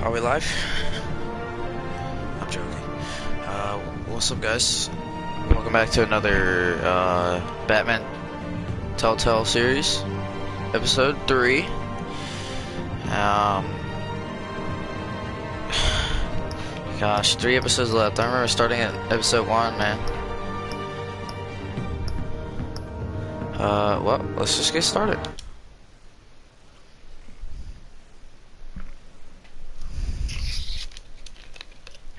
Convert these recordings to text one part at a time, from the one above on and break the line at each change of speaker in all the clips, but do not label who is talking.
Are we live? I'm joking. What's up, guys? Welcome back to another Batman Telltale series, episode 3. Gosh, 3 episodes left. I remember starting at episode 1, man. Well, let's just get started.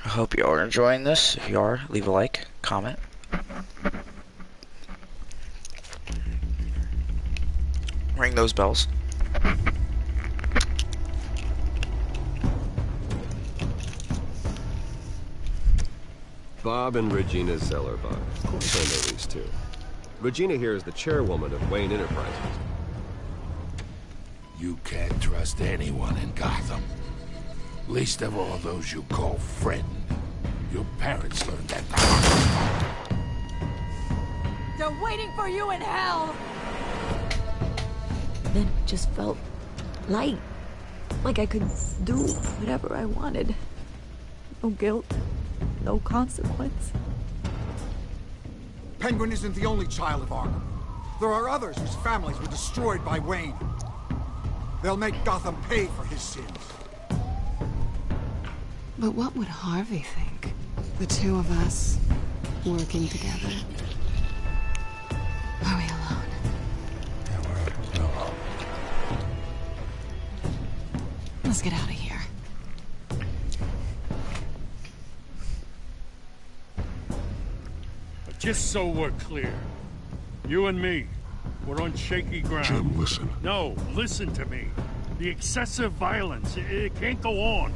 I hope you are enjoying this. If you are, leave a like, comment. Ring those bells.
Bob and Regina Zellerbach. Of course I know these two. Regina here is the chairwoman of Wayne Enterprises.
You can't trust anyone in Gotham. Least of all those you call friend. Your parents learned that the hard way.
They're waiting for you in hell!
Then it just felt light. Like I could do whatever I wanted. No guilt, no consequence.
Penguin isn't the only child of Arkham. There are others whose families were destroyed by Wayne. They'll make Gotham pay for his sins.
But what would Harvey think? The two of us, working together. Are we alone?
Yeah, we're alone.
Let's get out of here.
But just so we're clear, you and me, we're on shaky ground.
Jim, listen.
No, listen to me. The excessive violence, it can't go on.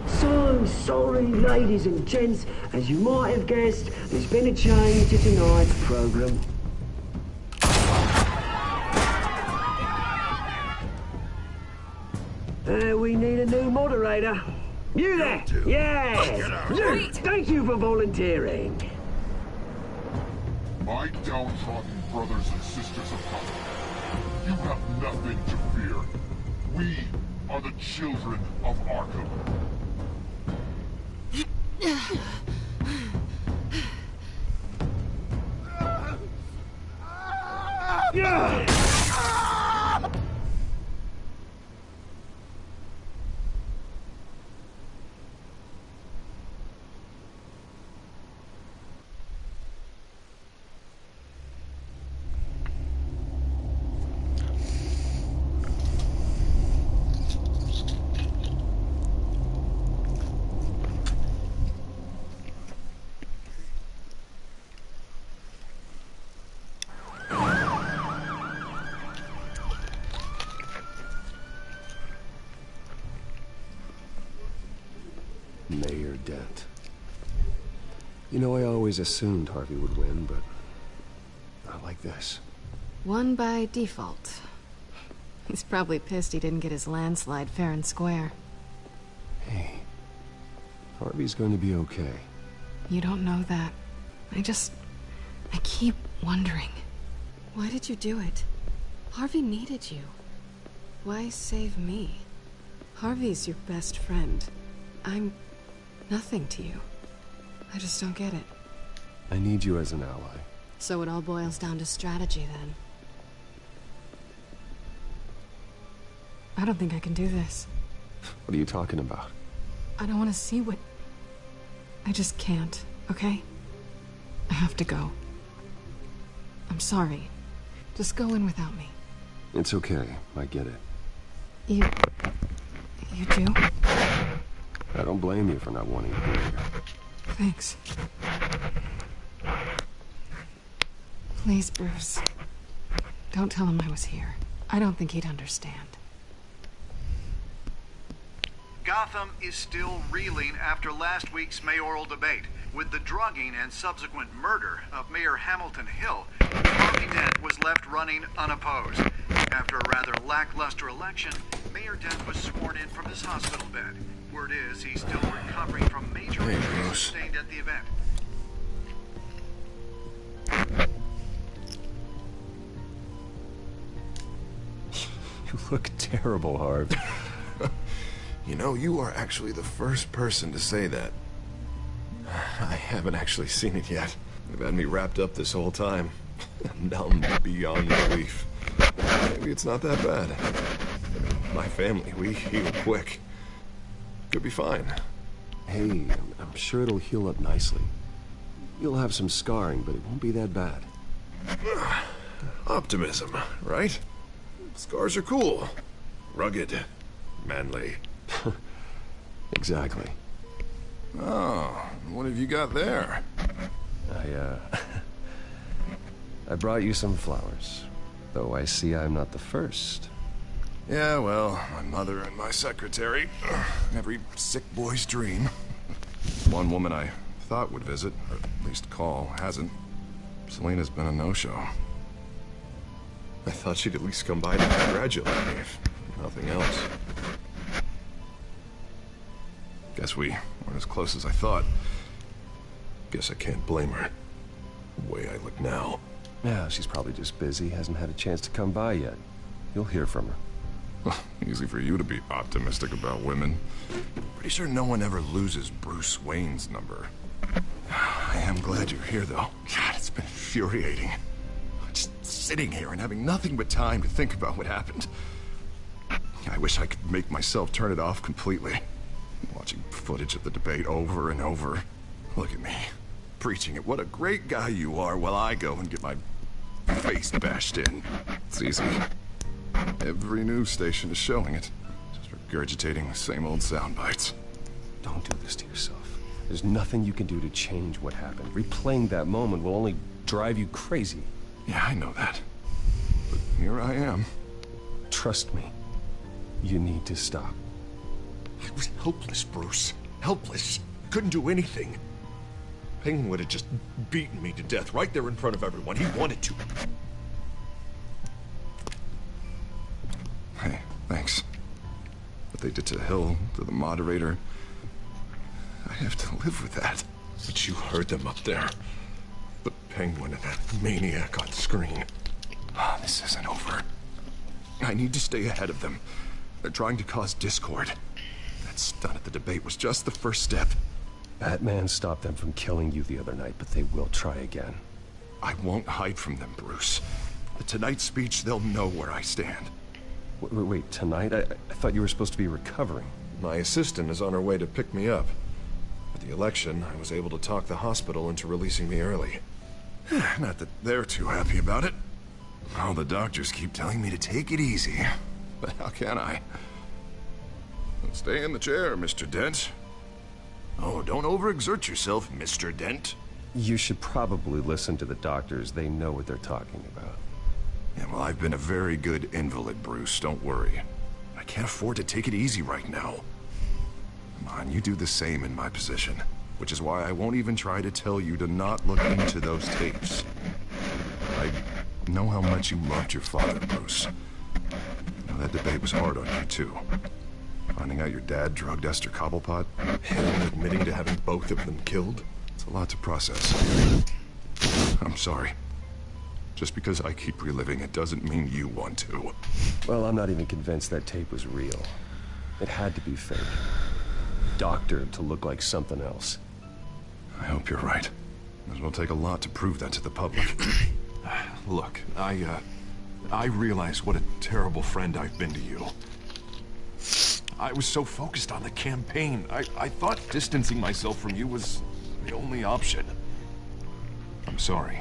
So sorry, ladies and gents. As you might have guessed, there's been a change to tonight's program. We need a new moderator. You there? Yes! Luke, thank you for volunteering.
My downtrodden brothers and sisters of Gotham, you have nothing to fear. We are the children of Arkham.
Yeah!
Mayor Dent. You know, I always assumed Harvey would win, but not like this.
Won by default. He's probably pissed he didn't get his landslide fair and square.
Hey, Harvey's going to be okay.
You don't know that. I keep wondering. Why did you do it? Harvey needed you. Why save me? Harvey's your best friend. I'm nothing to you. I just don't get it.
I need you as an ally.
So it all boils down to strategy, then. I don't think I can do this.
What are you talking about?
I don't want to see what... I just can't, okay? I have to go. I'm sorry. Just go in without me.
It's okay. I get it.
You do?
I don't blame you for not wanting to be here.
Thanks. Please, Bruce. Don't tell him I was here. I don't think he'd understand.
Gotham is still reeling after last week's mayoral debate. With the drugging and subsequent murder of Mayor Hamilton Hill, Harvey Dent was left running unopposed. After a rather lackluster election, Mayor Dent was sworn in from his hospital bed. Word is he's still recovering from major injuries sustained at the event.
You look terrible, Harv. You know, you are actually the first person to say that. I haven't actually seen it yet. They've had me wrapped up this whole time. Numb beyond belief. Maybe it's not that bad. My family, we heal quick. Could be fine. Hey, I'm sure it'll heal up nicely. You'll have some scarring, but it won't be that bad. Optimism, right? Scars are cool. Rugged. Manly. Exactly. Oh, what have you got there? I brought you some flowers. Though I see I'm not the first. Yeah, well, my mother and my secretary. Every sick boy's dream. One woman I thought would visit, or at least call, hasn't. Selena's been a no-show. I thought she'd at least come by to congratulate me, if nothing else. Guess we weren't as close as I thought. Guess I can't blame her. The way I look now. Yeah, she's probably just busy, hasn't had a chance to come by yet. You'll hear from her. Well, easy for you to be optimistic about women. Pretty sure no one ever loses Bruce Wayne's number. I am glad you're here, though. God, it's been infuriating. Just sitting here and having nothing but time to think about what happened. I wish I could make myself turn it off completely. Watching footage of the debate over and over. Look at me, preaching it. What a great guy you are, while I go and get my face bashed in. It's easy. Every news station is showing it. Just regurgitating the same old sound bites. Don't do this to yourself. There's nothing you can do to change what happened. Replaying that moment will only drive you crazy. Yeah, I know that. But here I am. Trust me. You need to stop. I was helpless, Bruce. Helpless. Couldn't do anything. Penguin would have just beaten me to death right there in front of everyone. He wanted to. Hey, thanks. What they did to Hill, to the moderator, I have to live with that. But you heard them up there. The Penguin and that maniac on screen. This isn't over. I need to stay ahead of them. They're trying to cause discord. That stunt at the debate was just the first step. Batman stopped them from killing you the other night, but they will try again. I won't hide from them, Bruce. At tonight's speech, they'll know where I stand. Wait, tonight? I thought you were supposed to be recovering. My assistant is on her way to pick me up. At the election, I was able to talk the hospital into releasing me early. Not that they're too happy about it. All the doctors keep telling me to take it easy. But how can I? Stay in the chair, Mr. Dent. Oh, don't overexert yourself, Mr. Dent. You should probably listen to the doctors. They know what they're talking about. Yeah, well, I've been a very good invalid, Bruce. Don't worry. I can't afford to take it easy right now. Come on, you do the same in my position. Which is why I won't even try to tell you to not look into those tapes. I know how much you loved your father, Bruce. I know that debate was hard on you, too. Finding out your dad drugged Esther Cobblepot, and admitting to having both of them killed. It's a lot to process. I'm sorry. Just because I keep reliving it doesn't mean you want to. Well, I'm not even convinced that tape was real. It had to be fake. Doctored to look like something else. I hope you're right. It will take a lot to prove that to the public. Look, I realize what a terrible friend I've been to you. I was so focused on the campaign. I thought distancing myself from you was the only option. I'm sorry.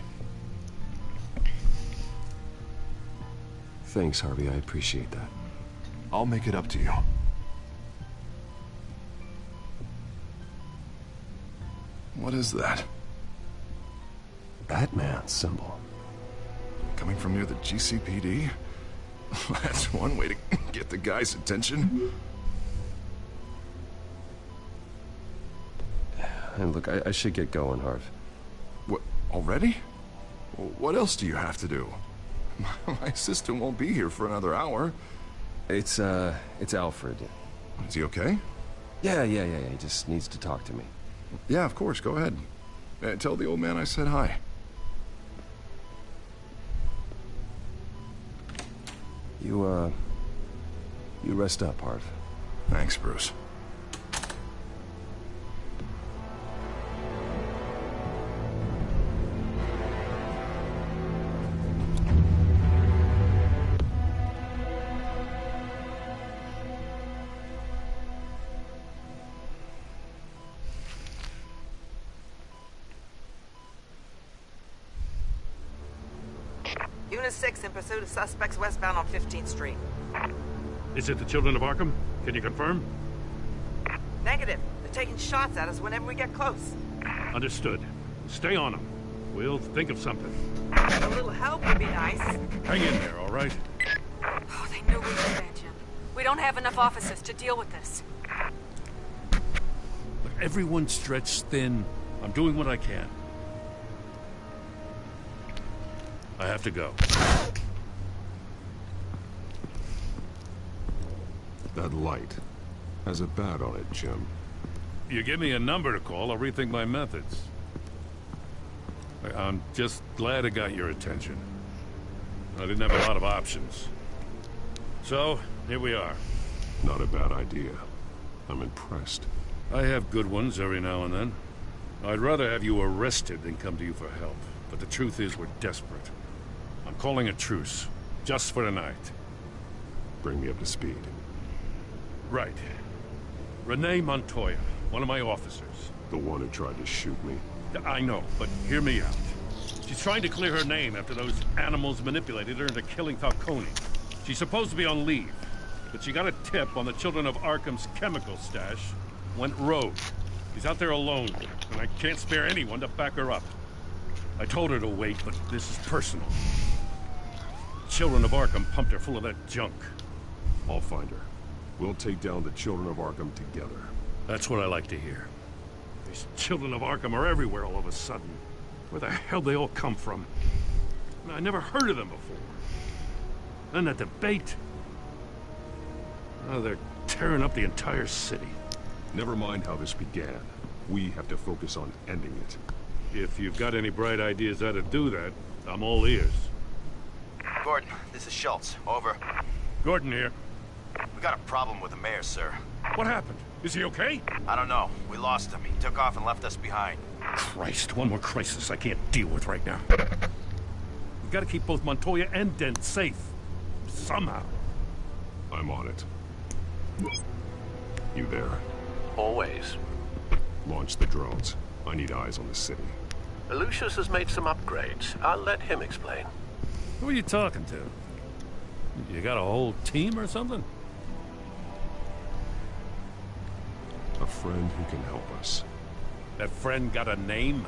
Thanks, Harvey. I appreciate that. I'll make it up to you. What is that? Batman symbol. Coming from near the GCPD? That's one way to get the guy's attention. And look, I should get going, Harv. What, already? What else do you have to do? My assistant won't be here for another hour. It's Alfred. Is he okay? Yeah, he just needs to talk to me. Yeah, of course, go ahead. Tell the old man I said hi. You rest up, Harv. Thanks, Bruce.
Unit 6 in pursuit of suspects westbound on 15th Street.
Is it the Children of Arkham? Can you confirm?
Negative. They're taking shots at us whenever we get close.
Understood. Stay on them. We'll think of something.
A little help would be nice.
Hang in there, all right?
Oh, they knew we were there, Jim. We don't have enough officers to deal with this.
Look, everyone's stretched thin. I'm doing what I can. I have to go.
That light has a bat on it, Jim.
You give me a number to call, I'll rethink my methods. I'm just glad it got your attention. I didn't have a lot of options. So, here we are.
Not a bad idea. I'm impressed.
I have good ones every now and then. I'd rather have you arrested than come to you for help. But the truth is, we're desperate. I'm calling a truce, just for tonight.
Bring me up to speed.
Right. Renee Montoya, one of my officers.
The one who tried to shoot me?
I know, but hear me out. She's trying to clear her name after those animals manipulated her into killing Falcone. She's supposed to be on leave, but she got a tip on the Children of Arkham's chemical stash, went rogue. She's out there alone, and I can't spare anyone to back her up. I told her to wait, but this is personal. Children of Arkham pumped her full of that junk.
I'll find her. We'll take down the Children of Arkham together.
That's what I like to hear. These Children of Arkham are everywhere all of a sudden. Where the hell they all come from? I never heard of them before. Then that debate. Now they're tearing up the entire city.
Never mind how this began. We have to focus on ending it.
If you've got any bright ideas how to do that, I'm all ears.
Gordon, this is Schultz. Over.
Gordon here.
We got a problem with the mayor, sir.
What happened? Is he okay?
I don't know. We lost him. He took off and left us behind.
Christ, one more crisis I can't deal with right now. We've got to keep both Montoya and Dent safe. Somehow.
I'm on it. You there?
Always.
Launch the drones. I need eyes on the city.
Lucius has made some upgrades. I'll let him explain.
Who are you talking to? You got a whole team or something?
A friend who can help us.
That friend got a name?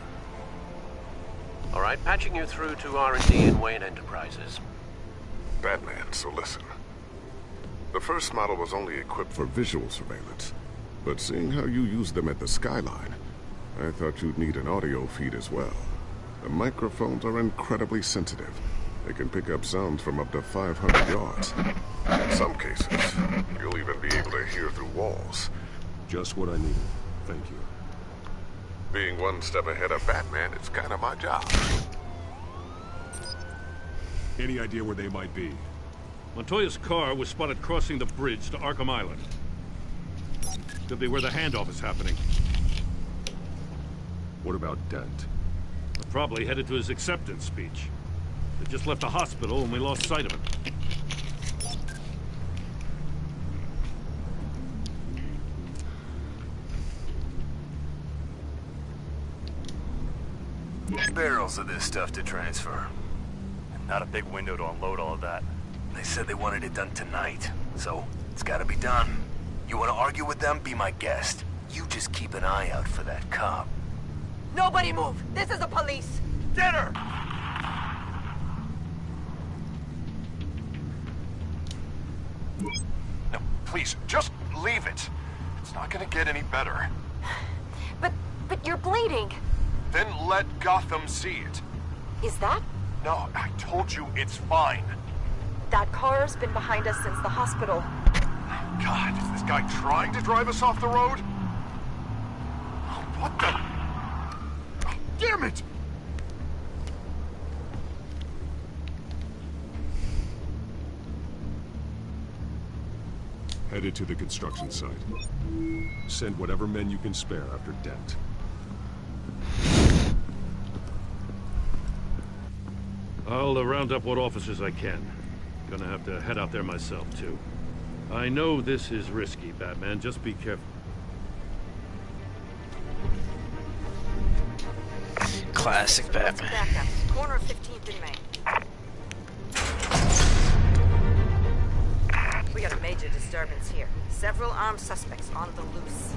All right, patching you through to R&D in Wayne Enterprises.
Batman, so listen. The first model was only equipped for visual surveillance. But seeing how you use them at the skyline, I thought you'd need an audio feed as well. The microphones are incredibly sensitive. They can pick up sounds from up to 500 yards. In some cases, you'll even be able to hear through walls.
Just what I needed. Thank you.
Being one step ahead of Batman, it's kind of my job.
Any idea where they might be?
Montoya's car was spotted crossing the bridge to Arkham Island. Could be where the handoff is happening.
What about Dent?
Probably headed to his acceptance speech. They just left the hospital and we lost sight of him.
Barrels of this stuff to transfer. And not a big window to unload all of that. They said they wanted it done tonight, so it's gotta be done. You wanna argue with them? Be my guest. You just keep an eye out for that cop.
Nobody move! This is the police!
Get her!
No, please, just leave it. It's not gonna get any better.
But you're bleeding.
Then let Gotham see it.
Is that?
No, I told you it's fine.
That car's been behind us since the hospital.
God, is this guy trying to drive us off the road? What the? Oh, damn it!
Headed to the construction site. Send whatever men you can spare after Dent.
I'll round up what officers I can. Gonna have to head out there myself, too. I know this is risky, Batman. Just be careful.
Classic Batman.
Backup. Corner of 15th and Main. We got a major disturbance here. Several armed suspects on the loose.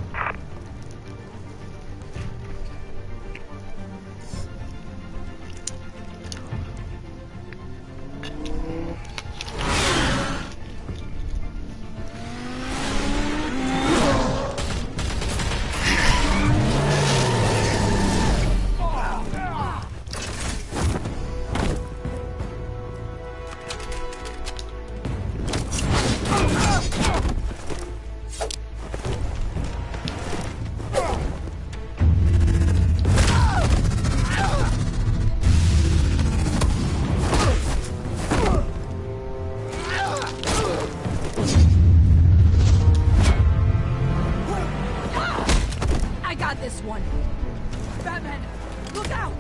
This one. Batman, look out!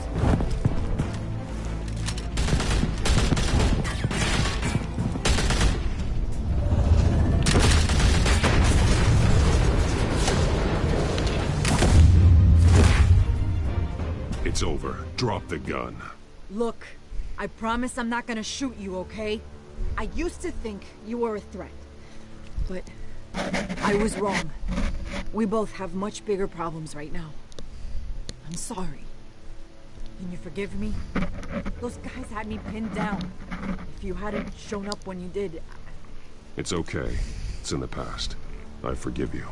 It's over. Drop the gun.
Look, I promise I'm not gonna shoot you, okay? I used to think you were a threat, but I was wrong. We both have much bigger problems right now. I'm sorry. Can you forgive me? Those guys had me pinned down. If you hadn't shown up when you did...
It's okay. It's in the past. I forgive you.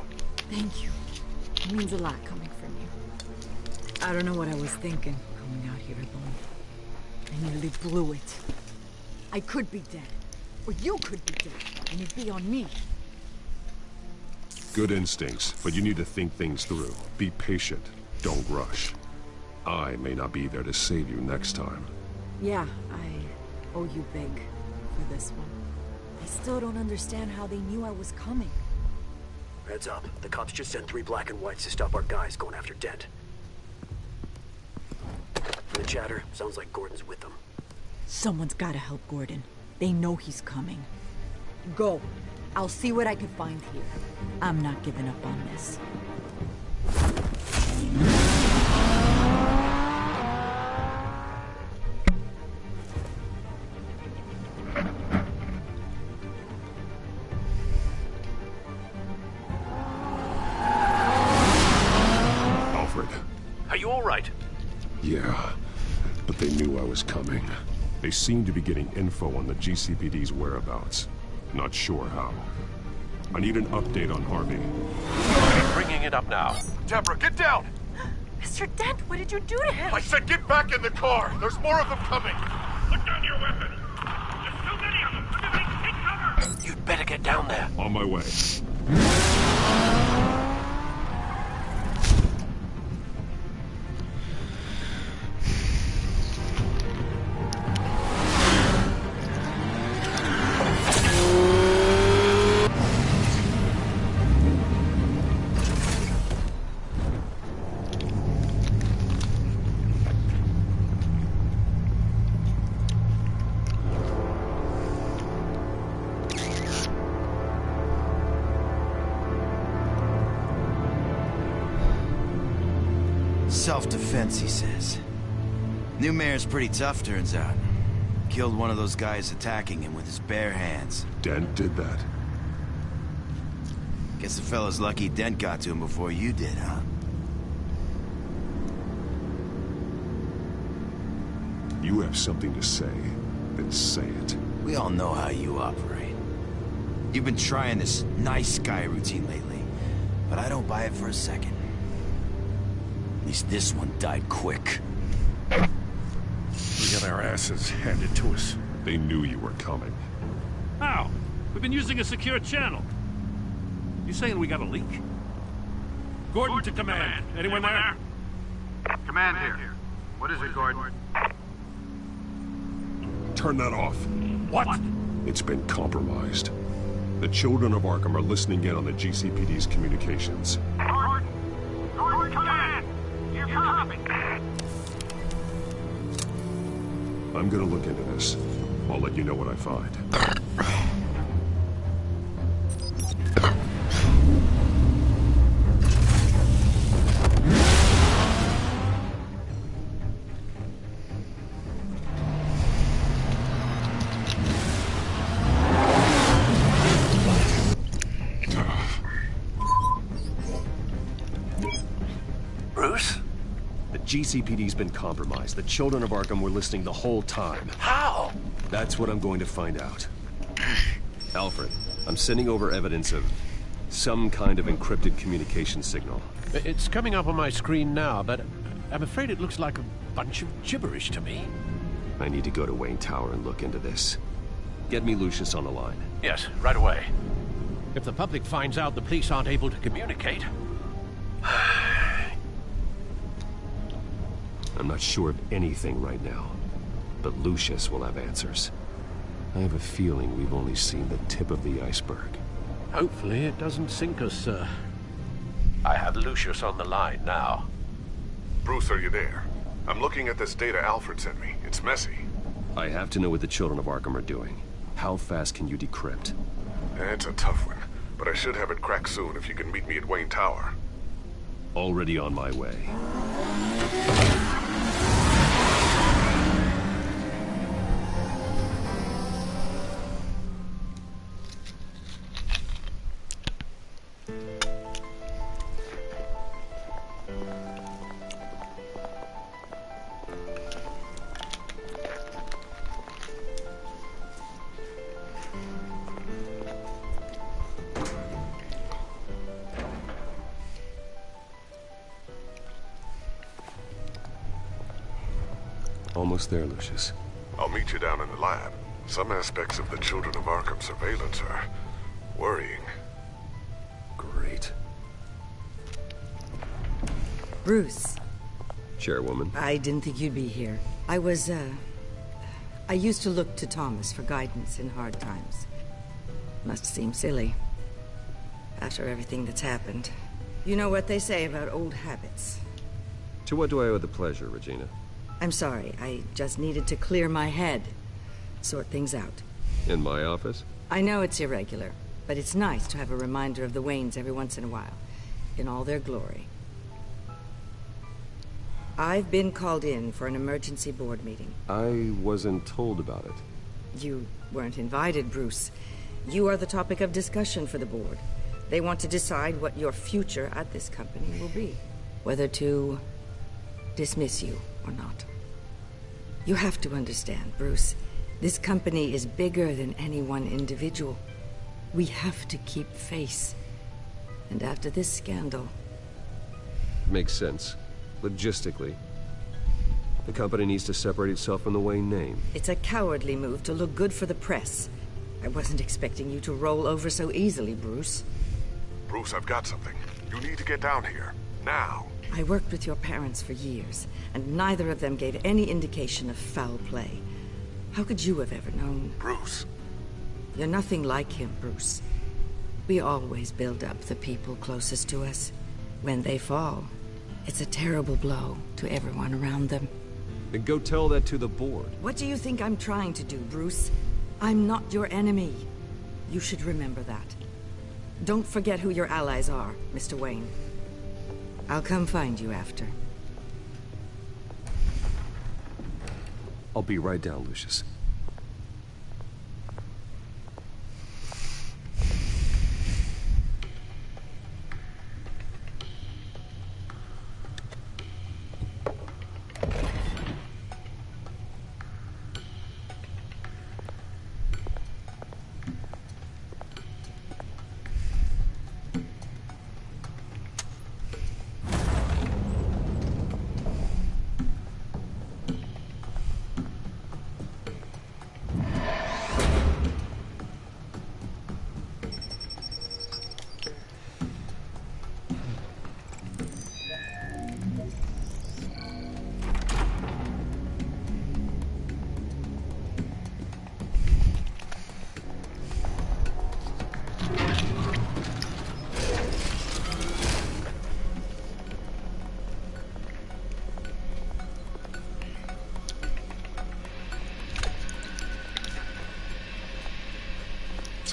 Thank you. It means a lot coming from you. I don't know what I was thinking, coming out here alone. I nearly blew it. I could be dead. Or you could be dead, and it'd be on me.
Good instincts, but you need to think things through. Be patient. Don't rush. I may not be there to save you next time.
Yeah, I owe you big for this one. I still don't understand how they knew I was coming.
Heads up. The cops just sent 3 black and whites to stop our guys going after Dent. From the chatter, sounds like Gordon's with them.
Someone's gotta help Gordon. They know he's coming. Go. I'll see what I can find here. I'm not giving up on this.
Alfred.
Are you all right?
Yeah, but they knew I was coming. They seem to be getting info on the GCPD's whereabouts. Not sure how. I need an update on Harvey.
I'm bringing it up now.
Deborah, get down!
Mr. Dent, what did you do to him?
I said get back in the car! There's more of them coming!
Put down your weapon! There's too many of them! Everybody take cover!
You'd better get down there.
On my way.
Self-defense, he says. New mayor's pretty tough, turns out. Killed one of those guys attacking him with his bare hands.
Dent did that.
Guess the fella's lucky Dent got to him before you did, huh?
You have something to say, then say it.
We all know how you operate. You've been trying this nice guy routine lately, but I don't buy it for a second. At least this one died quick.
We got our asses handed to us.
They knew you were coming.
How? We've been using a secure channel. You saying we got a leak? Gordon to command. Anyone there?
Command here. What is it, Gordon?
Turn that off.
What?
It's been compromised. The children of Arkham are listening in on the GCPD's communications.
Gordon, come in! You copy?
I'm gonna look into this. I'll let you know what I find.
Bruce?
The GCPD's been compromised. The children of Arkham were listening the whole time.
How?
That's what I'm going to find out. Alfred, I'm sending over evidence of some kind of encrypted communication signal.
It's coming up on my screen now, but I'm afraid it looks like a bunch of gibberish to me.
I need to go to Wayne Tower and look into this. Get me Lucius on the line.
Yes, right away.
If the public finds out the police aren't able to communicate...
I'm not sure of anything right now, but Lucius will have answers. I have a feeling we've only seen the tip of the iceberg.
Hopefully it doesn't sink us, sir.
I have Lucius on the line now.
Bruce, are you there? I'm looking at this data Alfred sent me. It's messy.
I have to know what the children of Arkham are doing. How fast can you decrypt?
It's a tough one, but I should have it cracked soon if you can meet me at Wayne Tower.
Already on my way. Almost there, Lucius.
I'll meet you down in the lab. Some aspects of the Children of Arkham surveillance are worrying.
Great.
Bruce.
Chairwoman.
I didn't think you'd be here. I used to look to Thomas for guidance in hard times. Must seem silly. After everything that's happened. You know what they say about old habits.
To what do I owe the pleasure, Regina?
I'm sorry, I just needed to clear my head. Sort things out.
In my office?
I know it's irregular, but it's nice to have a reminder of the Waynes every once in a while. In all their glory. I've been called in for an emergency board meeting.
I wasn't told about it.
You weren't invited, Bruce. You are the topic of discussion for the board. They want to decide what your future at this company will be. Whether to dismiss you or not. You have to understand, Bruce. This company is bigger than any one individual. We have to keep face. And after this scandal...
Makes sense. Logistically. The company needs to separate itself from the Wayne name.
It's a cowardly move to look good for the press. I wasn't expecting you to roll over so easily, Bruce.
Bruce, I've got something. You need to get down here. Now.
I worked with your parents for years, and neither of them gave any indication of foul play. How could you have ever known?
Bruce.
You're nothing like him, Bruce. We always build up the people closest to us. When they fall, it's a terrible blow to everyone around them.
Then go tell that to the board.
What do you think I'm trying to do, Bruce? I'm not your enemy. You should remember that. Don't forget who your allies are, Mr. Wayne. I'll come find you after.
I'll be right down, Lucius.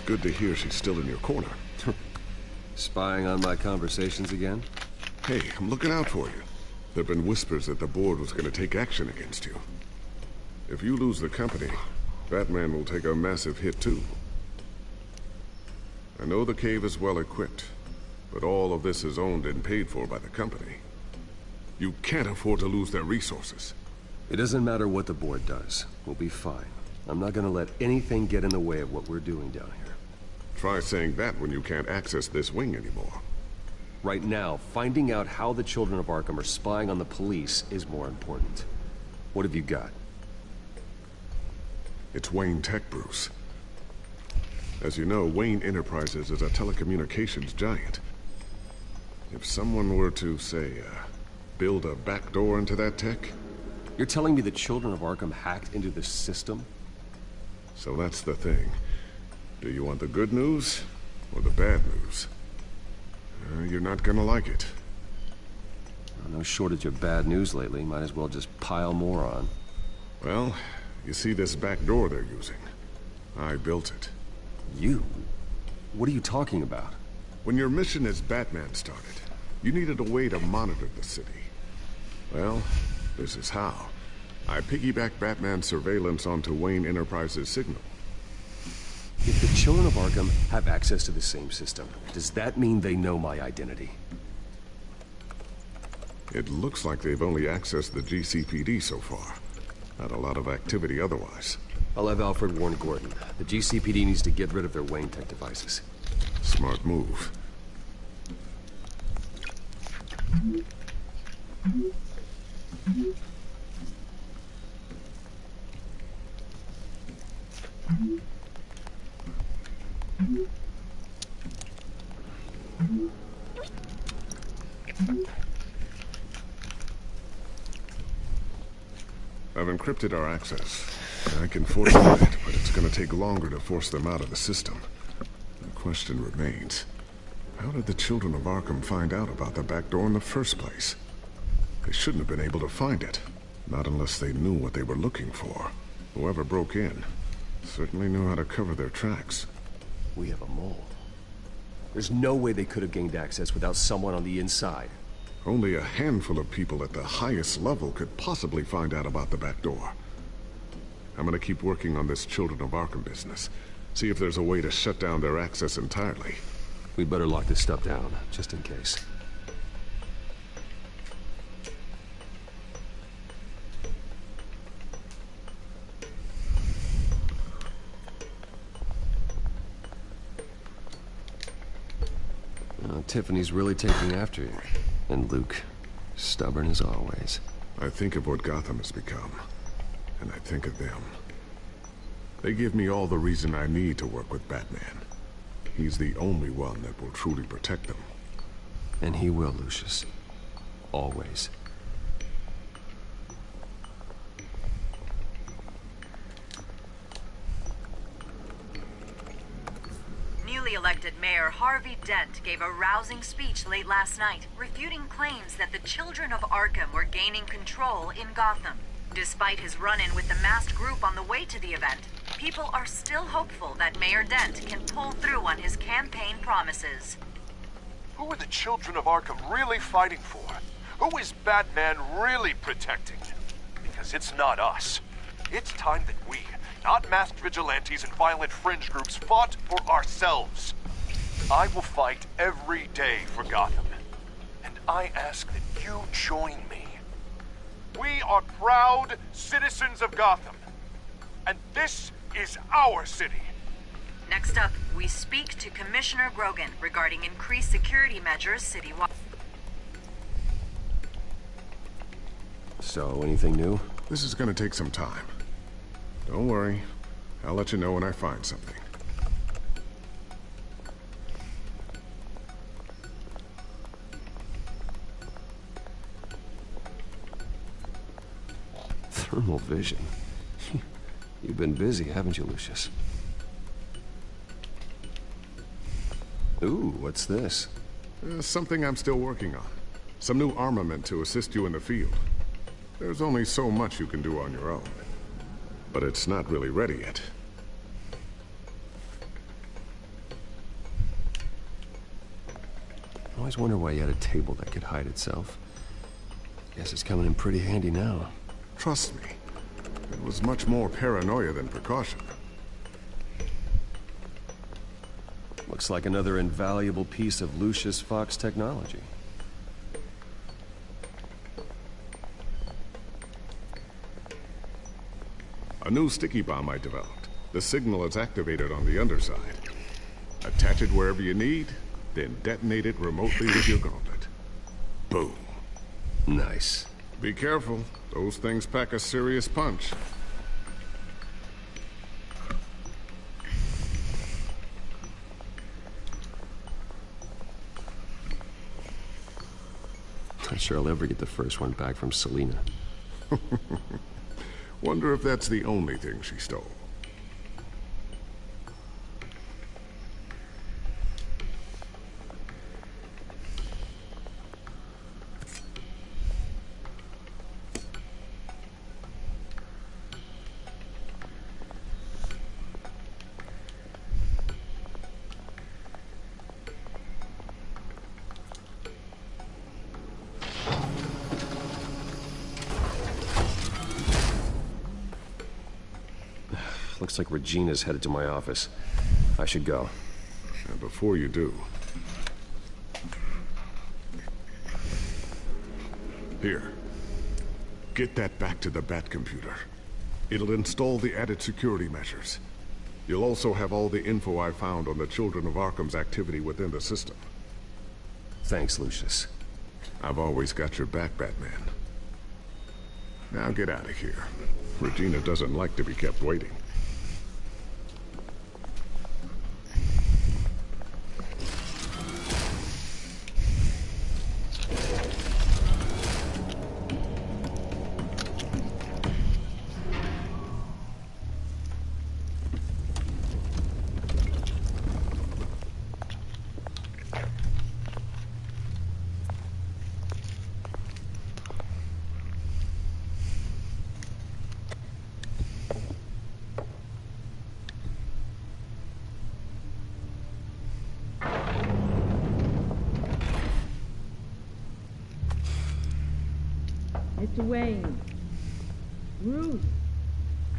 good to hear she's still in your corner.
Spying on my conversations again?
Hey, I'm looking out for you. There have been whispers that the board was going to take action against you. If you lose the company, Batman will take a massive hit too. I know the cave is well equipped, but all of this is owned and paid for by the company. You can't afford to lose their resources.
It doesn't matter what the board does. We'll be fine. I'm not gonna let anything get in the way of what we're doing down here.
Try saying that when you can't access this wing anymore.
Right now, finding out how the children of Arkham are spying on the police is more important. What have you got?
It's Wayne Tech, Bruce. As you know, Wayne Enterprises is a telecommunications giant. If someone were to, say, build a backdoor into that tech...
You're telling me the children of Arkham hacked into this system?
So that's the thing. Do you want the good news or the bad news? You're not gonna like it.
No shortage of bad news lately. Might as well just pile more on.
Well, you see this back door they're using? I built it.
You? What are you talking about?
When your mission as Batman started, you needed a way to monitor the city. Well, this is how. I piggybacked Batman's surveillance onto Wayne Enterprises' signal.
If the children of Arkham have access to the same system, does that mean they know my identity?
It looks like they've only accessed the GCPD so far. Not a lot of activity otherwise.
I'll have Alfred warn Gordon. The GCPD needs to get rid of their Wayne Tech devices.
Smart move. I've encrypted our access. I can fortify it, but it's gonna take longer to force them out of the system. The question remains, how did the children of Arkham find out about the back door in the first place? They shouldn't have been able to find it. Not unless they knew what they were looking for. Whoever broke in certainly knew how to cover their tracks.
We have a mole. There's no way they could have gained access without someone on the inside.
Only a handful of people at the highest level could possibly find out about the back door. I'm gonna keep working on this Children of Arkham business. See if there's a way to shut down their access entirely.
We'd better lock this stuff down, just in case. Tiffany's really taking after you. And Luke, stubborn as always.
I think of what Gotham has become, and I think of them. They give me all the reason I need to work with Batman. He's the only one that will truly protect them.
And he will, Lucius. Always.
Newly elected Mayor Harvey Dent gave a rousing speech late last night, refuting claims that the children of Arkham were gaining control in Gotham. Despite his run-in with the masked group on the way to the event, people are still hopeful that Mayor Dent can pull through on his campaign promises.
Who are the children of Arkham really fighting for? Who is Batman really protecting? Because it's not us. It's time that we, not masked vigilantes and violent fringe groups, fought for ourselves. I will fight every day for Gotham. And I ask that you join me. We are proud citizens of Gotham. And this is our city.
Next up, we speak to Commissioner Grogan regarding increased security measures citywide.
So, anything new?
This is gonna take some time. Don't worry. I'll let you know when I find something.
Thermal vision. You've been busy, haven't you, Lucius? Ooh, what's this?
Something I'm still working on. Some new armament to assist you in the field. There's only so much you can do on your own. But it's not really ready yet.
Always wonder why you had a table that could hide itself. Guess it's coming in pretty handy now.
Trust me, it was much more paranoia than precaution.
Looks like another invaluable piece of Lucius Fox technology.
A new sticky bomb I developed. The signal is activated on the underside. Attach it wherever you need, then detonate it remotely with your gauntlet. Boom.
Nice.
Be careful. Those things pack a serious punch.
Not sure I'll ever get the first one back from Selena.
Wonder if that's the only thing she stole.
Looks like Regina's headed to my office. I should go.
And before you do... Here. Get that back to the Bat computer. It'll install the added security measures. You'll also have all the info I found on the Children of Arkham's activity within the system.
Thanks, Lucius.
I've always got your back, Batman. Now get out of here. Regina doesn't like to be kept waiting.
Mr. Wayne. Ruth.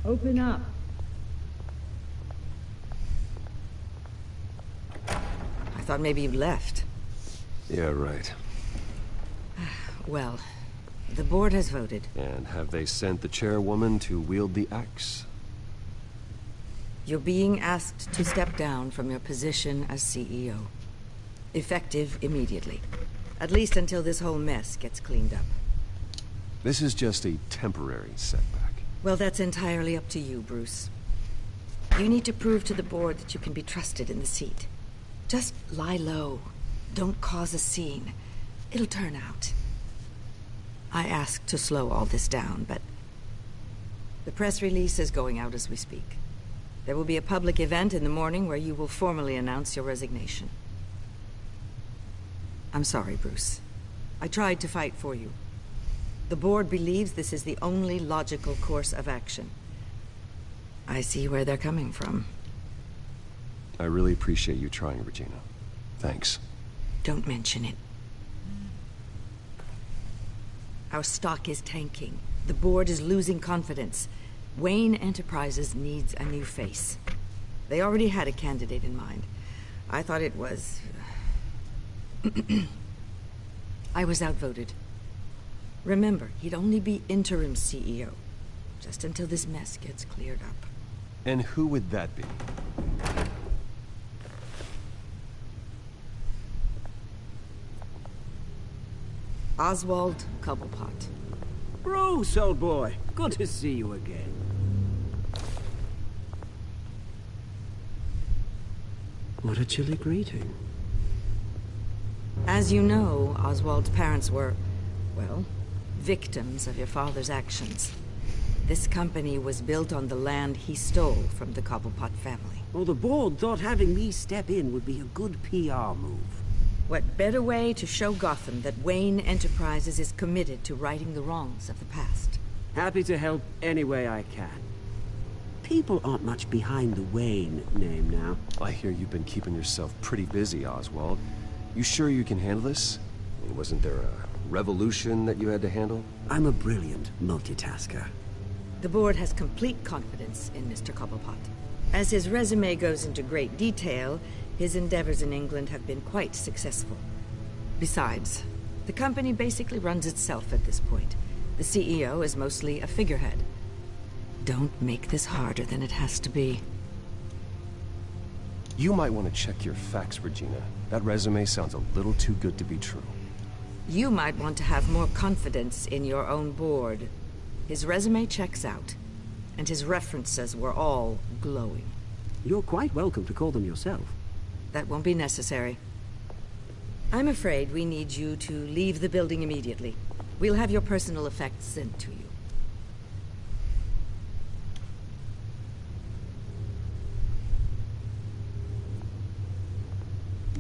Open up.
I thought maybe you'd left.
Yeah, right.
Well, the board has voted.
And have they sent the chairwoman to wield the axe?
You're being asked to step down from your position as CEO. Effective immediately. At least until this whole mess gets cleaned up.
This is just a temporary setback.
Well, that's entirely up to you, Bruce. You need to prove to the board that you can be trusted in the seat. Just lie low. Don't cause a scene. It'll turn out. I asked to slow all this down, but the press release is going out as we speak. There will be a public event in the morning where you will formally announce your resignation. I'm sorry, Bruce. I tried to fight for you. The board believes this is the only logical course of action. I see where they're coming from.
I really appreciate you trying, Regina. Thanks.
Don't mention it. Our stock is tanking. The board is losing confidence. Wayne Enterprises needs a new face. They already had a candidate in mind. I thought it was... I was outvoted. Remember, he'd only be interim CEO, just until this mess gets cleared up.
And who would that be?
Oswald Cobblepot.
Bruce, old boy. Good to see you again. What a chilly greeting.
As you know, Oswald's parents were, well, victims of your father's actions. This company was built on the land he stole from the Cobblepot family.
Well, the board thought having me step in would be a good PR move.
What better way to show Gotham that Wayne Enterprises is committed to righting the wrongs of the past?
Happy to help any way I can. People aren't much behind the Wayne name now.
I hear you've been keeping yourself pretty busy, Oswald. You sure you can handle this? I mean, wasn't there a revolution that you had to handle?
I'm a brilliant multitasker.
The board has complete confidence in Mr. Cobblepot. As his resume goes into great detail, his endeavors in England have been quite successful. Besides, the company basically runs itself at this point. The CEO is mostly a figurehead. Don't make this harder than it has to be.
You might want to check your facts, Regina. That resume sounds a little too good to be true.
You might want to have more confidence in your own board. His resume checks out, and his references were all glowing.
You're quite welcome to call them yourself.
That won't be necessary. I'm afraid we need you to leave the building immediately. We'll have your personal effects sent to you.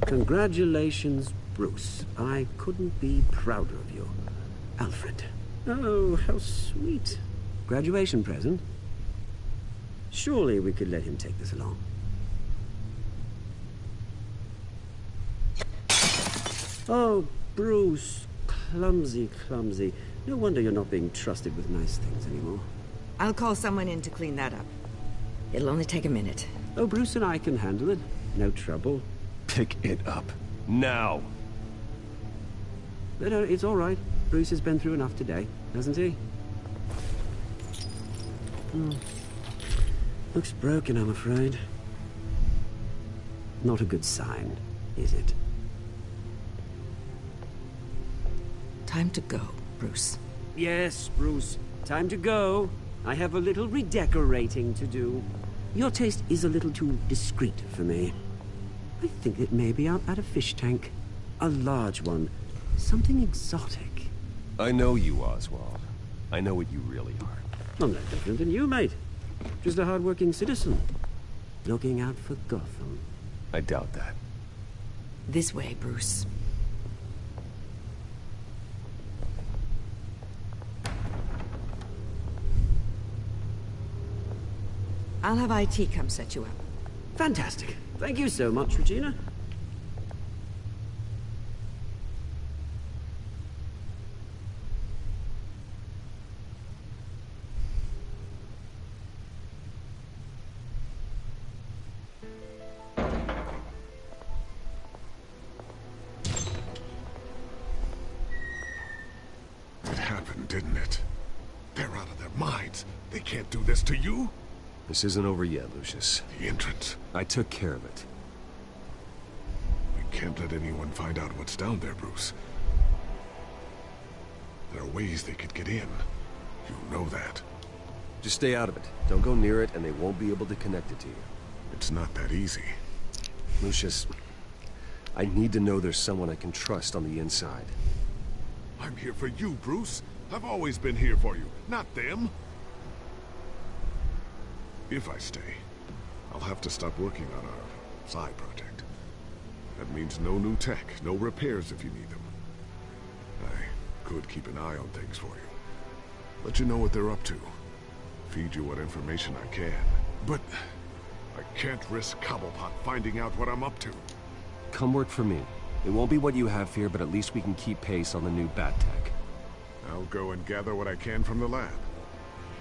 Congratulations, Bruce. I couldn't be prouder of you. Alfred. Oh, how sweet. Graduation present? Surely we could let him take this along. Oh, Bruce. Clumsy, clumsy. No wonder you're not being trusted with nice things anymore.
I'll call someone in to clean that up. It'll only take a minute.
Oh, Bruce and I can handle it. No trouble.
Pick it up. Now!
No, it's all right. Bruce has been through enough today, hasn't he? Looks broken, I'm afraid. Not a good sign, is it?
Time to go, Bruce.
Yes, Bruce. Time to go. I have a little redecorating to do. Your taste is a little too discreet for me. I think that maybe I'll add a fish tank. A large one. Something exotic.
I know you, Oswald. I know what you really are.
I'm no different than you, mate. Just a hard-working citizen. Looking out for Gotham.
I doubt that.
This way, Bruce. I'll have IT come set you up.
Fantastic. Thank you so much, Regina.
It happened, didn't it? They're out of their minds. They can't do this to you.
This isn't over yet, Lucius.
The entrance.
I took care of it.
We can't let anyone find out what's down there, Bruce. There are ways they could get in. You know that.
Just stay out of it. Don't go near it, and they won't be able to connect it to you.
It's not that easy.
Lucius, I need to know there's someone I can trust on the inside.
I'm here for you, Bruce. I've always been here for you, not them. If I stay, I'll have to stop working on our side project. That means no new tech, no repairs if you need them. I could keep an eye on things for you. Let you know what they're up to. Feed you what information I can. But I can't risk Cobblepot finding out what I'm up to.
Come work for me. It won't be what you have here, but at least we can keep pace on the new bat tech.
I'll go and gather what I can from the lab.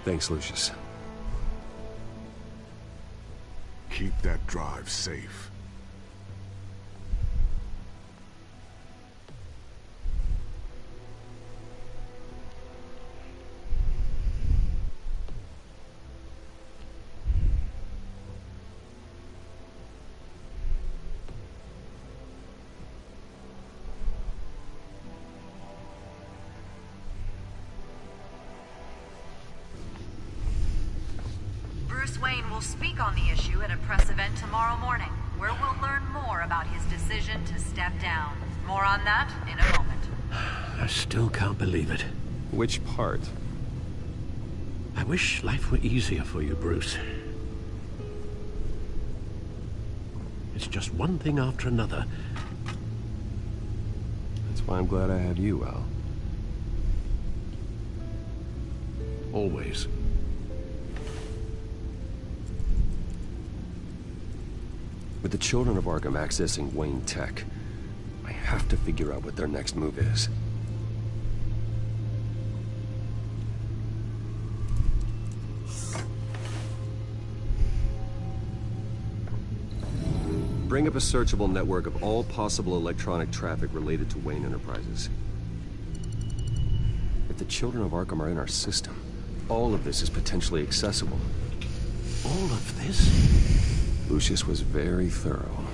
Thanks, Lucius.
Keep that drive safe.
Bruce Wayne will speak on the issue at a press event tomorrow morning, where we'll learn more about his decision to step down. More on that in a moment.
I still can't believe it.
Which part?
I wish life were easier for you, Bruce. It's just one thing after another.
That's why I'm glad I have you, Al.
Always.
With the children of Arkham accessing Wayne Tech, I have to figure out what their next move is. Bring up a searchable network of all possible electronic traffic related to Wayne Enterprises. If the children of Arkham are in our system, all of this is potentially accessible.
All of this?
Lucius was very thorough.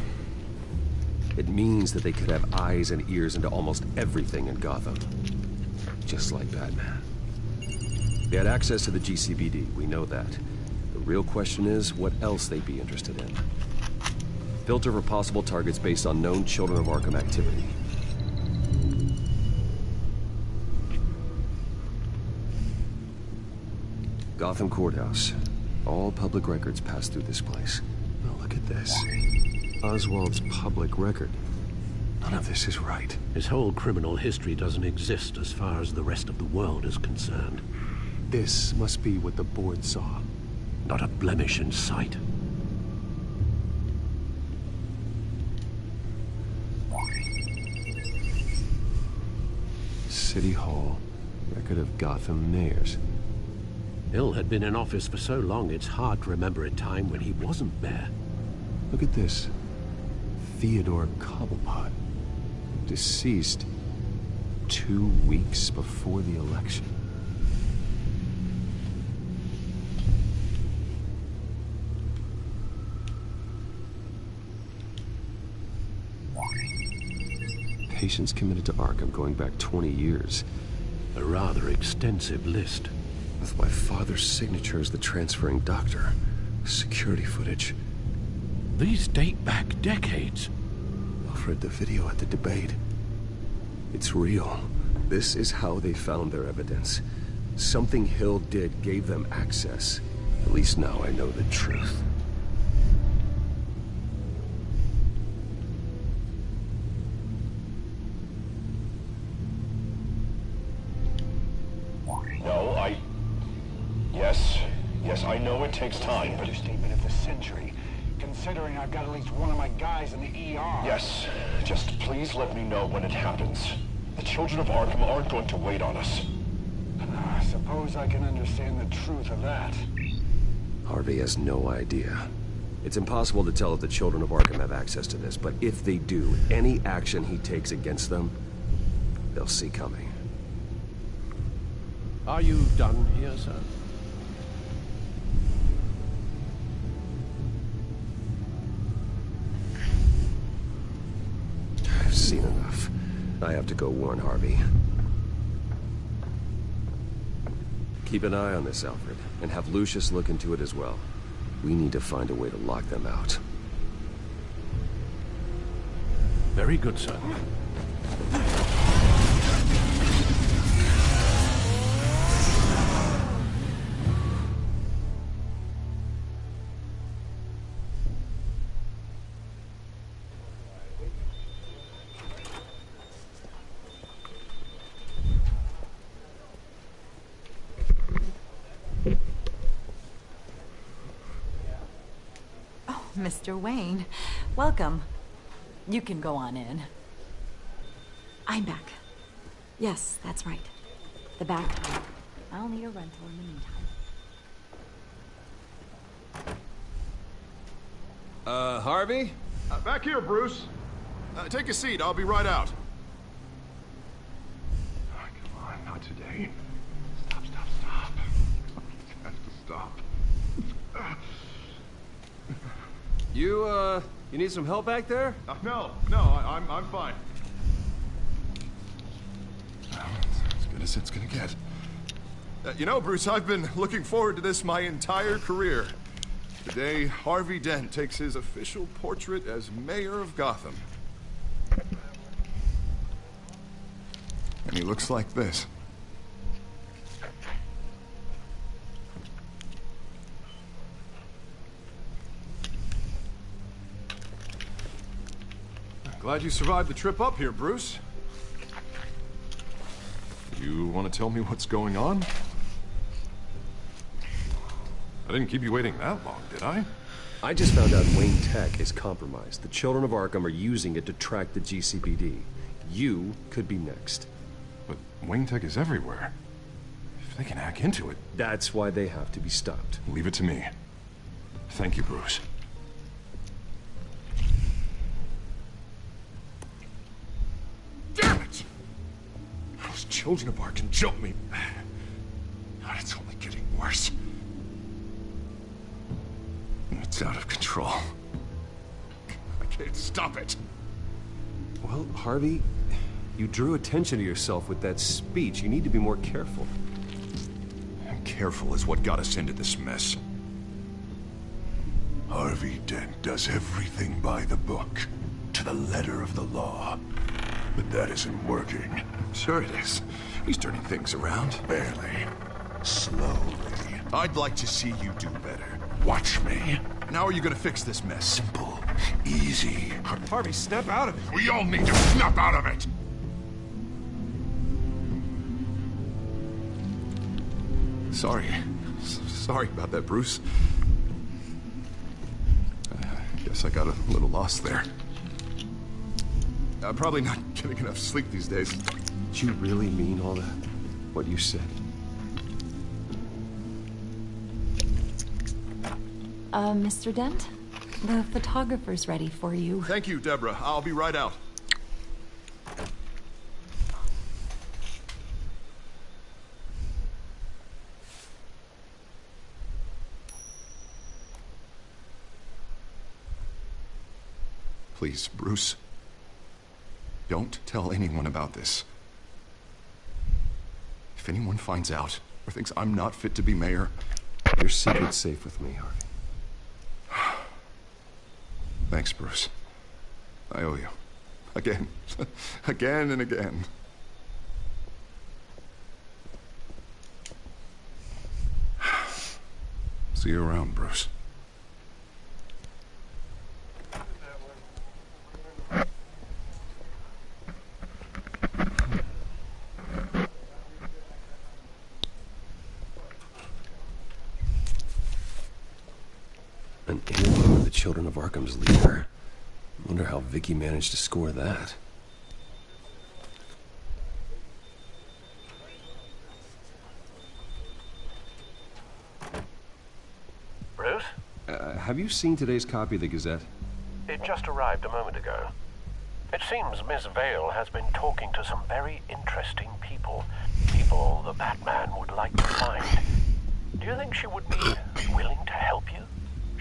It means that they could have eyes and ears into almost everything in Gotham. Just like Batman. They had access to the GCPD, we know that. The real question is, what else they'd be interested in. Filter for possible targets based on known Children of Arkham activity. Gotham Courthouse. All public records pass through this place. Oh, look at this. Oswald's public record. None of this is right.
His whole criminal history doesn't exist as far as the rest of the world is concerned.
This must be what the board saw.
Not a blemish in sight.
City Hall. Record of Gotham mayors.
Hill had been in office for so long, it's hard to remember a time when he wasn't there.
Look at this. Theodore Cobblepot. Deceased 2 weeks before the election. Patients committed to Arkham going back 20 years.
A rather extensive list.
With my father's signature as the transferring doctor. Security footage.
These date back decades.
Alfred, the video at the debate. It's real. This is how they found their evidence. Something Hill did gave them access. At least now I know the truth.
No, Yes, I know it takes time, but...
Understatement of the century, considering I've got at least one of my guys in the ER.
Yes, just please let me know when it happens. The children of Arkham aren't going to wait on us.
I suppose I can understand the truth of that.
Harvey has no idea. It's impossible to tell if the children of Arkham have access to this, but if they do, any action he takes against them, they'll see coming.
Are you done here, sir?
I've seen enough. I have to go warn Harvey. Keep an eye on this, Alfred, and have Lucius look into it as well. We need to find a way to lock them out.
Very good, sir.
Mr. Wayne, welcome. You can go on in.
I'm back. Yes, that's right. The back.
I'll need a rental in the meantime.
Harvey?
Back here, Bruce. Take a seat. I'll be right out. Oh, come on, not today. Stop. You have to stop.
You need some help back there?
No, I'm fine. As good as it's gonna get. You know, Bruce, I've been looking forward to this my entire career. The day Harvey Dent takes his official portrait as mayor of Gotham. And he looks like this. Glad you survived the trip up here, Bruce. You want to tell me what's going on? I didn't keep you waiting that long, did I?
I just found out Wayne Tech is compromised. The children of Arkham are using it to track the GCPD. You could be next. But Wayne Tech is everywhere. If they can hack into it... That's why they have to be stopped. Leave it to me. Thank you, Bruce.
Damn it! Those children of Arkham jumped me. God, it's only getting worse. It's out of control. I can't stop it.
Well, Harvey, you drew attention to yourself with that speech. You need to be more careful.
Careful is what got us into this mess. Harvey Dent does everything by the book, to the letter of the law. But that isn't working. Sure it is. He's turning things around. Barely. Slowly. I'd like to see you do better. Watch me. Now are you gonna fix this mess? Simple. Easy.
Harvey, snap out of it.
We all need to snap out of it! Sorry about that, Bruce. Guess I got a little lost there. I'm probably not getting enough sleep these days.
Did you really mean all that? What you said?
Mr. Dent? The photographer's ready for you.
Thank you, Deborah. I'll be right out. Please, Bruce. Don't tell anyone about this. If anyone finds out or thinks I'm not fit to be mayor...
Your secret's safe with me, Harvey.
Thanks, Bruce. I owe you. Again. Again and again. See you around, Bruce.
An interview with the Children of Arkham's leader. Wonder how Vicky managed to score that.
Bruce?
Have you seen today's copy of the Gazette?
It just arrived a moment ago. It seems Miss Vale has been talking to some very interesting people. People the Batman would like to find. Do you think she would be willing to help you?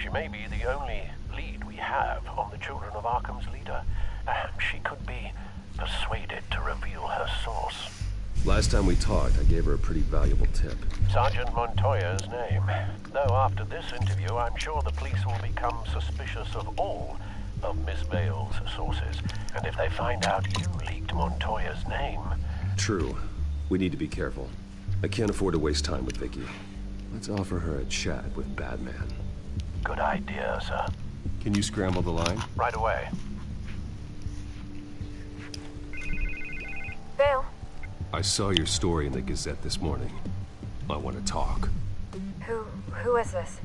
She may be the only lead we have on the Children of Arkham's leader. Perhaps she could be persuaded to reveal her source.
Last time we talked, I gave her a pretty valuable tip.
Sergeant Montoya's name. Though after this interview, I'm sure the police will become suspicious of all of Miss Vale's sources. And if they find out you leaked Montoya's name...
True. We need to be careful. I can't afford to waste time with Vicky. Let's offer her a chat with Batman.
Good idea, sir.
Can you scramble the line?
Right away.
Vale?
I saw your story in the Gazette this morning. I want to talk.
Who is this?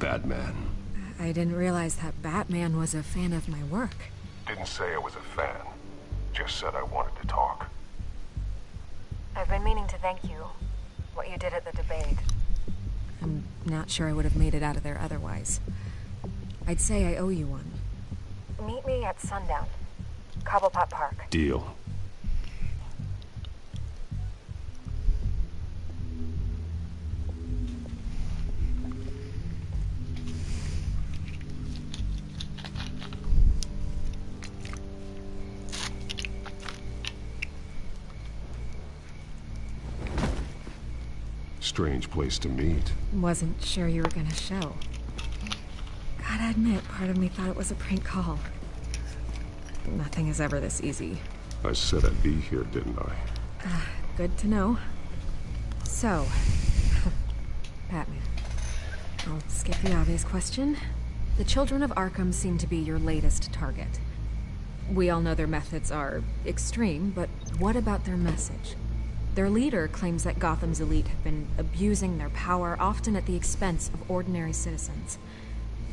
Batman.
I didn't realize that Batman was a fan of my work.
Didn't say I was a fan. Just said I wanted to talk.
I've been meaning to thank you. What you did at the debate.
I'm not sure I would have made it out of there otherwise. I'd say I owe you one.
Meet me at sundown. Cobblepot Park.
Deal.
Strange place to meet.
Wasn't sure you were gonna show. Gotta admit, part of me thought it was a prank call. Nothing is ever this easy.
I said I'd be here, didn't I?
Good to know. So, Batman. I'll skip the obvious question. The Children of Arkham seem to be your latest target. We all know their methods are extreme, but what about their message?
Their leader claims that Gotham's elite have been abusing their power, often at the expense of ordinary citizens.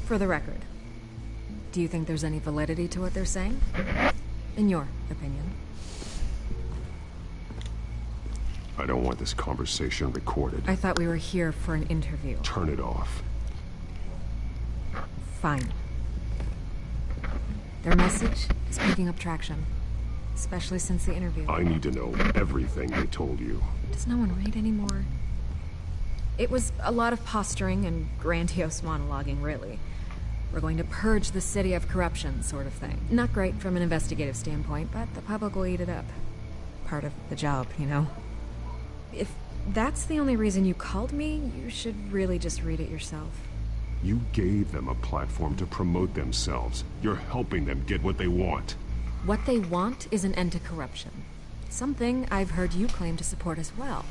For the record, do you think there's any validity to what they're saying? In your opinion?
I don't want this conversation recorded.
I thought we were here for an interview.
Turn it off.
Fine. Their message is picking up traction, especially since the interview.
I need to know everything they told you.
Does no one read anymore? It was a lot of posturing and grandiose monologuing, really. We're going to purge the city of corruption, sort of thing. Not great from an investigative standpoint, but the public will eat it up. Part of the job, you know? If that's the only reason you called me, you should really just read it yourself.
You gave them a platform to promote themselves. You're helping them get what they want.
What they want is an end to corruption. Something I've heard you claim to support as well.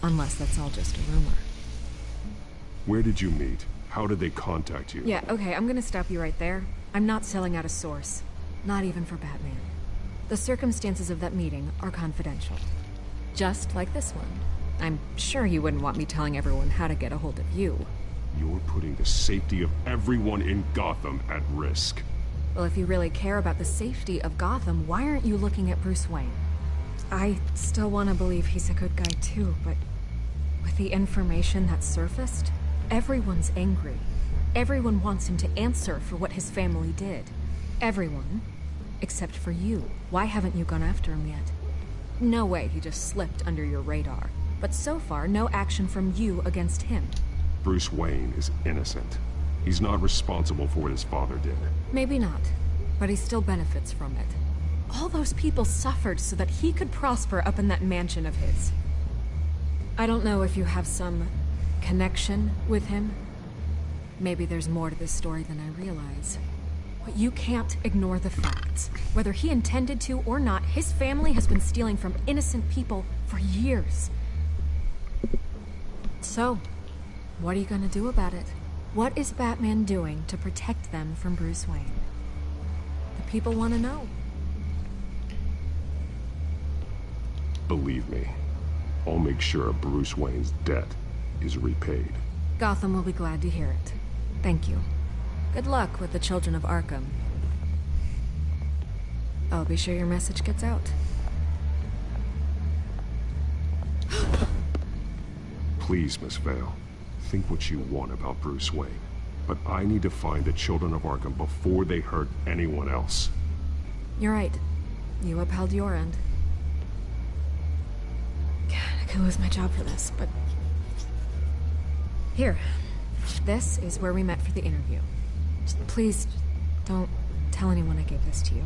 Unless that's all just a rumor.
Where did you meet? How did they contact you?
Yeah, okay, I'm gonna stop you right there. I'm not selling out a source. Not even for Batman. The circumstances of that meeting are confidential. Just like this one. I'm sure you wouldn't want me telling everyone how to get a hold of you.
You're putting the safety of everyone in Gotham at risk.
Well, if you really care about the safety of Gotham, why aren't you looking at Bruce Wayne? I still want to believe he's a good guy too, but with the information that surfaced, everyone's angry. Everyone wants him to answer for what his family did. Everyone, except for you. Why haven't you gone after him yet? No way he just slipped under your radar. But so far, no action from you against him.
Bruce Wayne is innocent. He's not responsible for what his father did.
Maybe not, but he still benefits from it. All those people suffered so that he could prosper up in that mansion of his. I don't know if you have some connection with him. Maybe there's more to this story than I realize. But you can't ignore the facts. Whether he intended to or not, his family has been stealing from innocent people for years. So, what are you gonna do about it? What is Batman doing to protect them from Bruce Wayne? The people want to know.
Believe me, I'll make sure Bruce Wayne's debt is repaid.
Gotham will be glad to hear it. Thank you. Good luck with the children of Arkham. I'll be sure your message gets out.
Please, Miss Vale, think what you want about Bruce Wayne. But I need to find the children of Arkham before they hurt anyone else.
You're right. You upheld your end. God, I could lose my job for this, but... Here. This is where we met for the interview. Just please, don't tell anyone I gave this to you.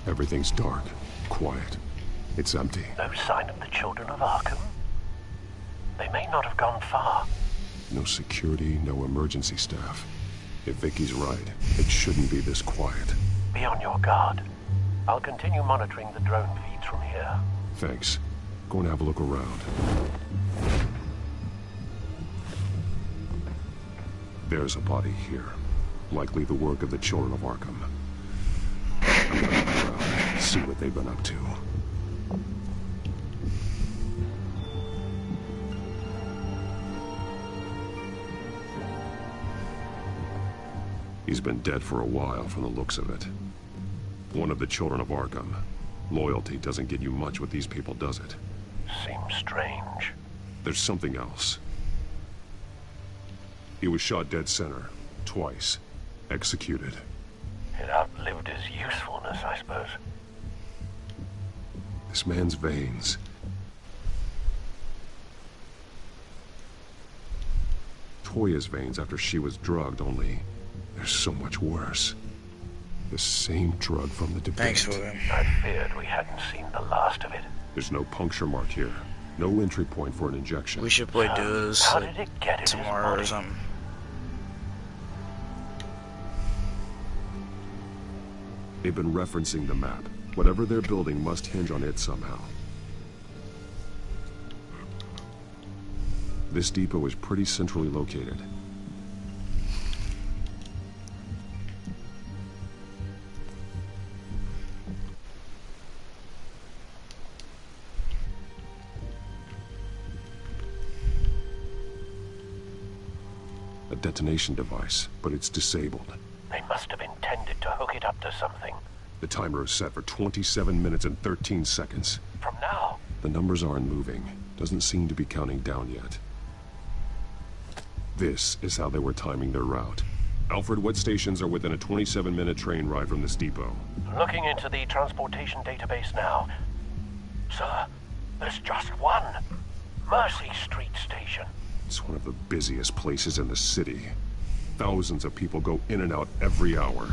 Everything's dark, quiet. It's empty.
No sign of the children of Arkham? They may not have gone far.
No security, no emergency staff. If Vicky's right, it shouldn't be this quiet.
Be on your guard. I'll continue monitoring the drone feeds from here.
Thanks. Go and have a look around. There's a body here. Likely the work of the children of Arkham. I'm gonna look around, see what they've been up to. He's been dead for a while from the looks of it. One of the children of Arkham. Loyalty doesn't get you much with these people, does it?
Seems strange.
There's something else. He was shot dead center, twice. Executed.
It outlived his usefulness, I suppose.
This man's veins. Montoya's veins after she was drugged, only they're so much worse. The same drug from the debate.
Thanks, William.
I feared we hadn't seen the last of it.
There's no puncture mark here. No entry point for an injection.
We should play duos
How
like,
did it get in his
tomorrow or
body?
something.
They've been referencing the map. Whatever they're building must hinge on it somehow. This depot is pretty centrally located. A detonation device, but it's disabled.
They must have intended to hook it up to something.
The timer is set for 27 minutes and 13 seconds.
From now?
The numbers aren't moving. Doesn't seem to be counting down yet. This is how they were timing their route. Alfred, what stations are within a 27-minute train ride from this depot?
Looking into the transportation database now. Sir, there's just one. Mercy Street Station.
It's one of the busiest places in the city. Thousands of people go in and out every hour.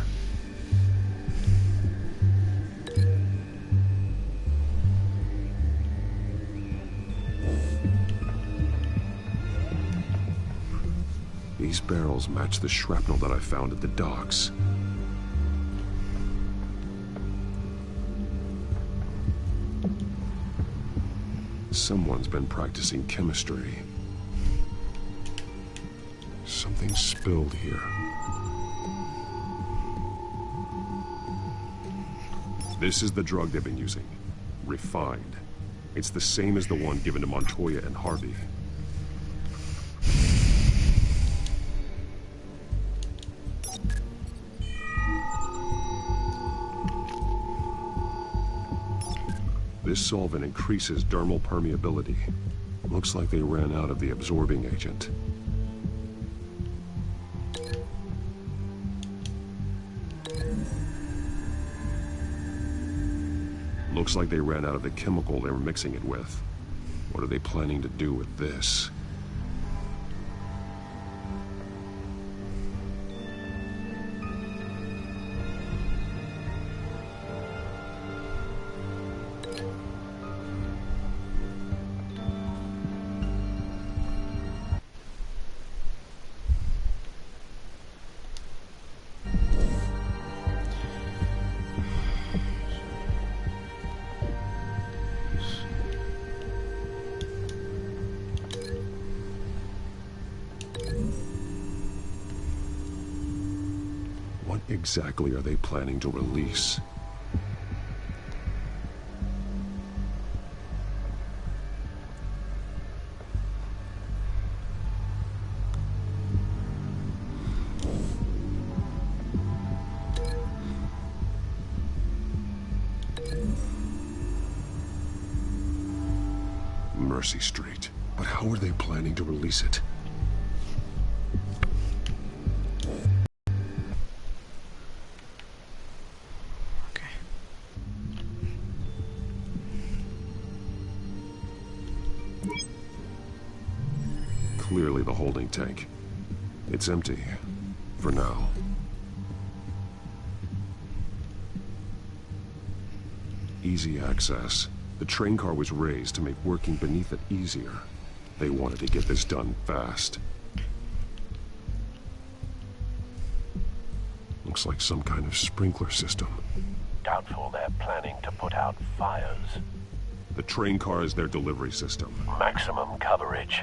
These barrels match the shrapnel that I found at the docks. Someone's been practicing chemistry. Something spilled here. This is the drug they've been using. Refined. It's the same as the one given to Montoya and Harvey. This solvent increases dermal permeability. Looks like they ran out of the absorbing agent. Looks like they ran out of the chemical they were mixing it with. What are they planning to do with this? What exactly are they planning to release? Mercy Street. But how are they planning to release it? Clearly the holding tank. It's empty. For now. Easy access. The train car was raised to make working beneath it easier. They wanted to get this done fast. Looks like some kind of sprinkler system.
Doubtful they're planning to put out fires.
The train car is their delivery system.
Maximum coverage.